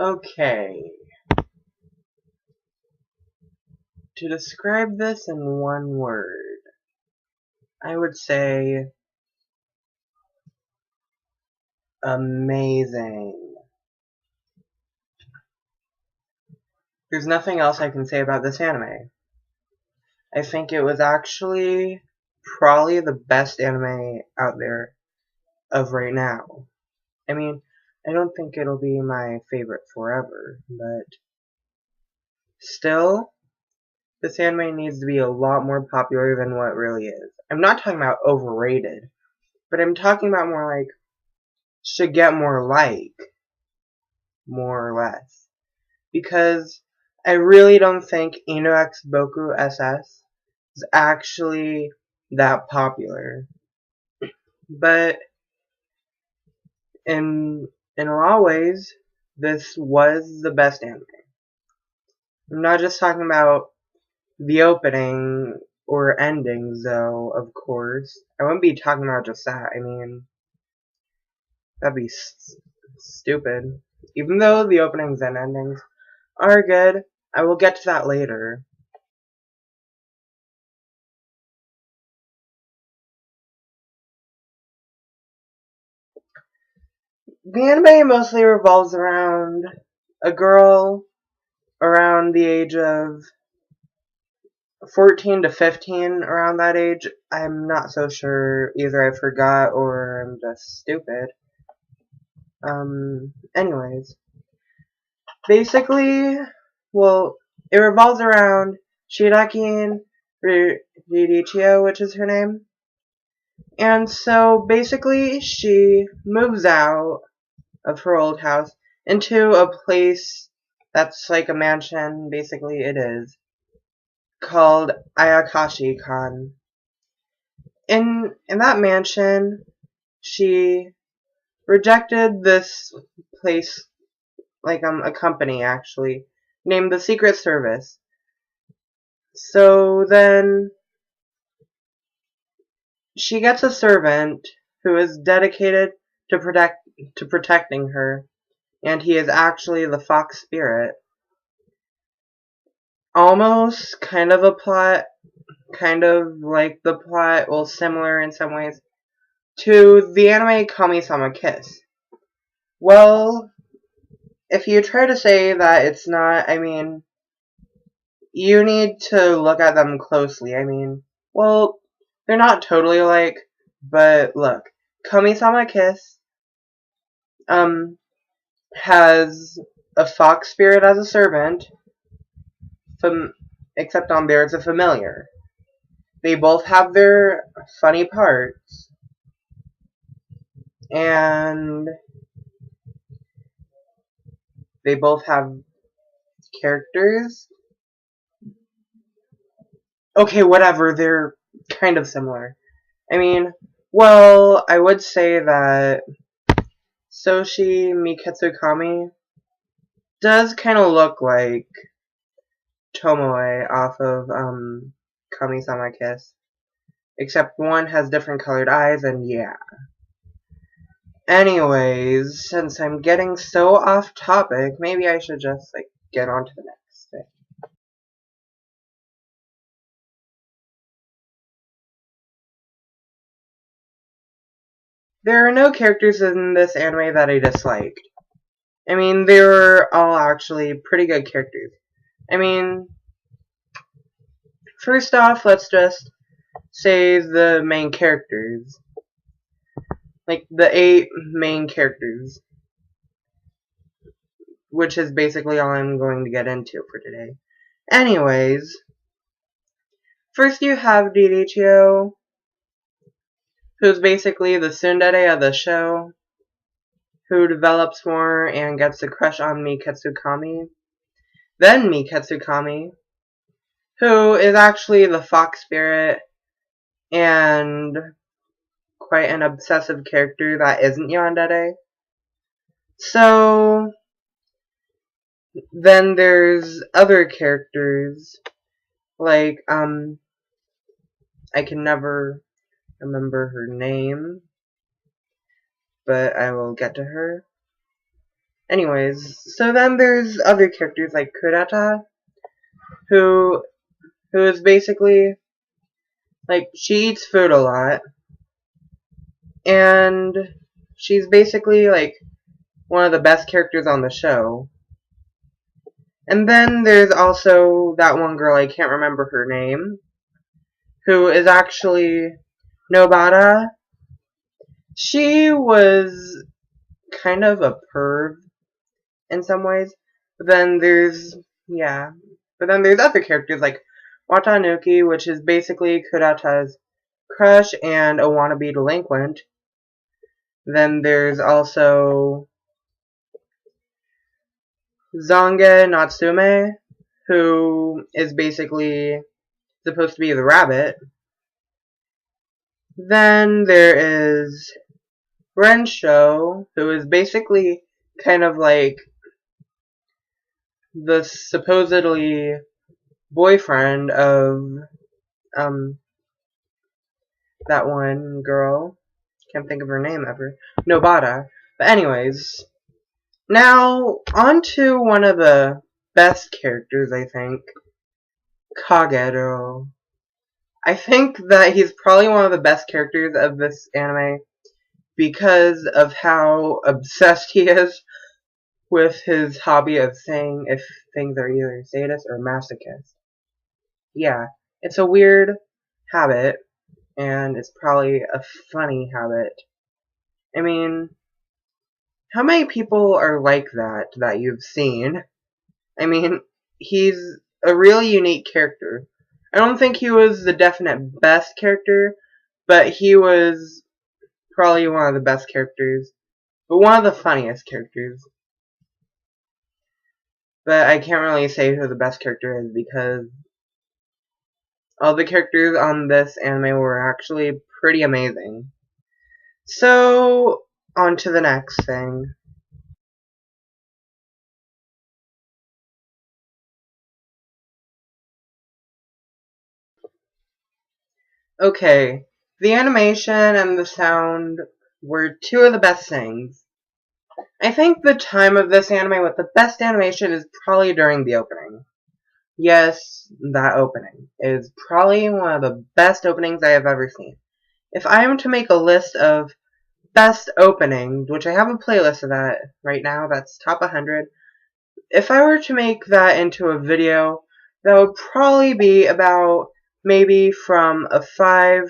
Okay, to describe this in one word, I would say amazing. There's nothing else I can say about this anime. I think it was actually probably the best anime out there of right now. I mean, I don't think it'll be my favorite forever, but still, this anime needs to be a lot more popular than what it really is. I'm not talking about overrated, but I'm talking about more like, should get more more or less. Because I really don't think Inu X Boku SS is actually that popular. But in a lot of ways, this was the best anime. I'm not just talking about the opening or endings, though, of course. I wouldn't be talking about just that. I mean, that'd be stupid. Even though the openings and endings are good, I will get to that later. The anime mostly revolves around a girl around the age of 14 to 15, around that age. I'm not so sure. Either I forgot or I'm just stupid. Anyways. Basically, well, it revolves around Shiraki Ridichio, which is her name. And so basically, she moves out of her old house into a place that's like a mansion, basically it is, called Ayakashi-kan. In that mansion, she rejected this place, like a company actually, named the Secret Service. So then she gets a servant who is dedicated to protecting her, and he is actually the fox spirit. Almost kind of a plot, kind of like the plot, well, similar in some ways, to the anime Kami-sama Kiss. Well, if you try to say that it's not, I mean, you need to look at them closely. I mean, well, they're not totally alike, but look, Kami-sama Kiss, has a fox spirit as a servant, except on there it's a familiar. They both have their funny parts, and they both have characters. Okay, whatever, they're kind of similar. I mean, well, I would say that Soshi Miketsukami does kind of look like Tomoe off of Kami-sama Kiss. Except one has different colored eyes, and yeah. Anyways, since I'm getting so off topic, maybe I should just, like, get on to the next thing. There are no characters in this anime that I disliked. I mean, they were all actually pretty good characters. I mean, first off, let's just say the main characters. Like, the 8 main characters. Which is basically all I'm going to get into for today. Anyways, first you have Dirichio, who's basically the tsundere of the show, who develops more and gets a crush on Miketsukami. Then Miketsukami, who is actually the fox spirit and quite an obsessive character that isn't yandere. So then there's other characters like I can never remember her name, but I will get to her. Anyways, so then there's other characters like Kurata, who is basically, like, she eats food a lot, and she's basically, like, one of the best characters on the show. And then there's also that one girl, I can't remember her name, who is actually Nobara. She was kind of a perv in some ways. But then there's, yeah. But then there's other characters like Watanuki, which is basically Kurata's crush and a wannabe delinquent. Then there's also Zange Natsume, who is basically supposed to be the rabbit. Then there is Rensho, who is basically kind of like the supposedly boyfriend of that one girl. Can't think of her name ever. Nobata. But anyways, now on to one of the best characters, I think, Kagero. I think that he's probably one of the best characters of this anime because of how obsessed he is with his hobby of saying if things are either sadist or masochist. Yeah, it's a weird habit, and it's probably a funny habit. I mean, how many people are like that you've seen? I mean, he's a really unique character. I don't think he was the definite best character, but he was probably one of the best characters, but one of the funniest characters. But I can't really say who the best character is because all the characters on this anime were actually pretty amazing. So, on to the next thing. Okay, the animation and the sound were two of the best things. I think the time of this anime with the best animation is probably during the opening. Yes, that opening is probably one of the best openings I have ever seen. If I am to make a list of best openings, which I have a playlist of that right now, that's top 100, if I were to make that into a video, that would probably be about maybe from a 5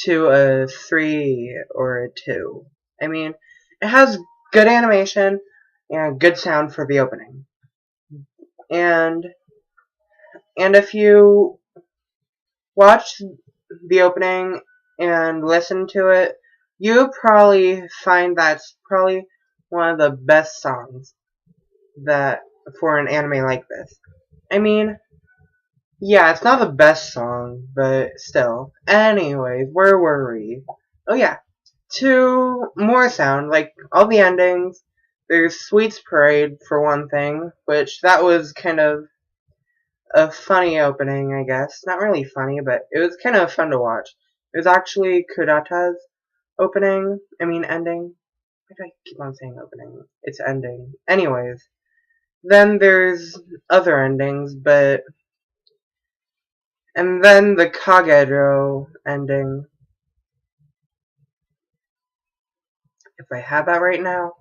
to a 3 or a 2. I mean, it has good animation and good sound for the opening. And if you watch the opening and listen to it, you'll probably find that's probably one of the best songs that for an anime like this. I mean, yeah, it's not the best song, but still. Anyways, where were we? Oh yeah, to more sound, like all the endings. There's Sweet's Parade for one thing, which that was kind of a funny opening, I guess. Not really funny, but it was kind of fun to watch. It was actually Kurata's ending. Why do I keep on saying opening? It's ending. Anyways, then there's other endings, and then the Kagero ending. If I had that right now,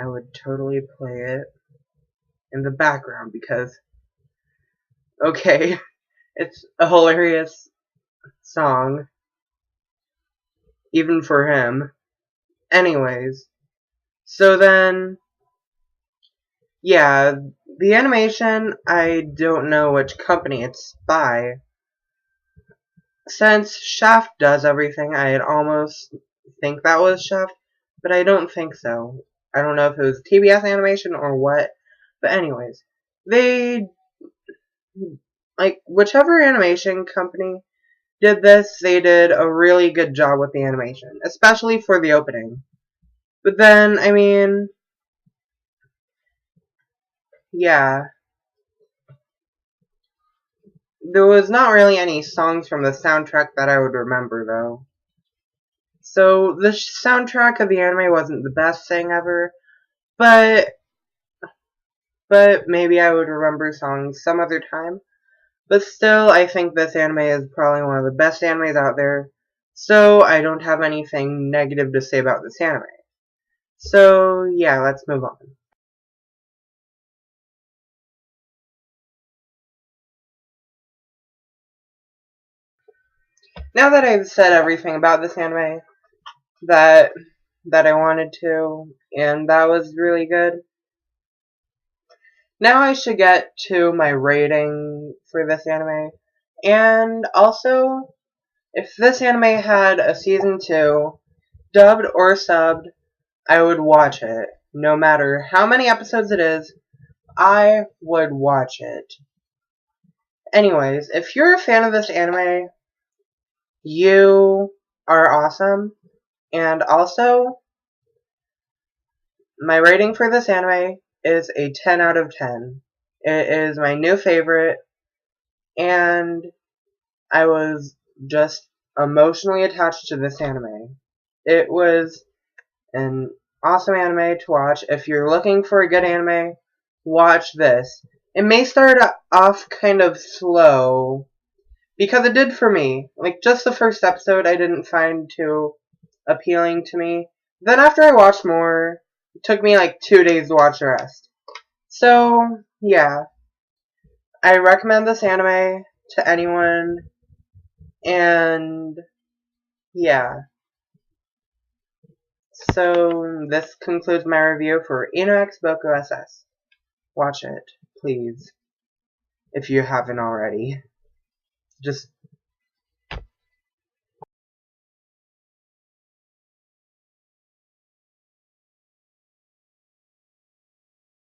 I would totally play it in the background because, okay, it's a hilarious song, even for him. Anyways, so then, yeah, the animation, I don't know which company it's by. Since Shaft does everything, I'd almost think that was Shaft, but I don't think so. I don't know if it was TBS animation or what, but anyways, they, like, whichever animation company did this, they did a really good job with the animation, especially for the opening. But then, I mean, yeah, there was not really any songs from the soundtrack that I would remember, though. So, the soundtrack of the anime wasn't the best thing ever, but but maybe I would remember songs some other time. But still, I think this anime is probably one of the best animes out there, so I don't have anything negative to say about this anime. So, yeah, let's move on. Now that I've said everything about this anime that I wanted to, and that was really good, now I should get to my rating for this anime. And also, if this anime had a season 2, dubbed or subbed, I would watch it. No matter how many episodes it is, I would watch it. Anyways, if you're a fan of this anime, you are awesome. And also, my rating for this anime is a 10 out of 10. It is my new favorite, and I was just emotionally attached to this anime. It was an awesome anime to watch. If you're looking for a good anime, watch this. It may start off kind of slow, because it did for me. Like, just the first episode I didn't find too appealing to me. Then after I watched more, it took me like 2 days to watch the rest. So, yeah. I recommend this anime to anyone, and yeah. So, this concludes my review for Inu X Boku SS. Watch it, please, if you haven't already. Just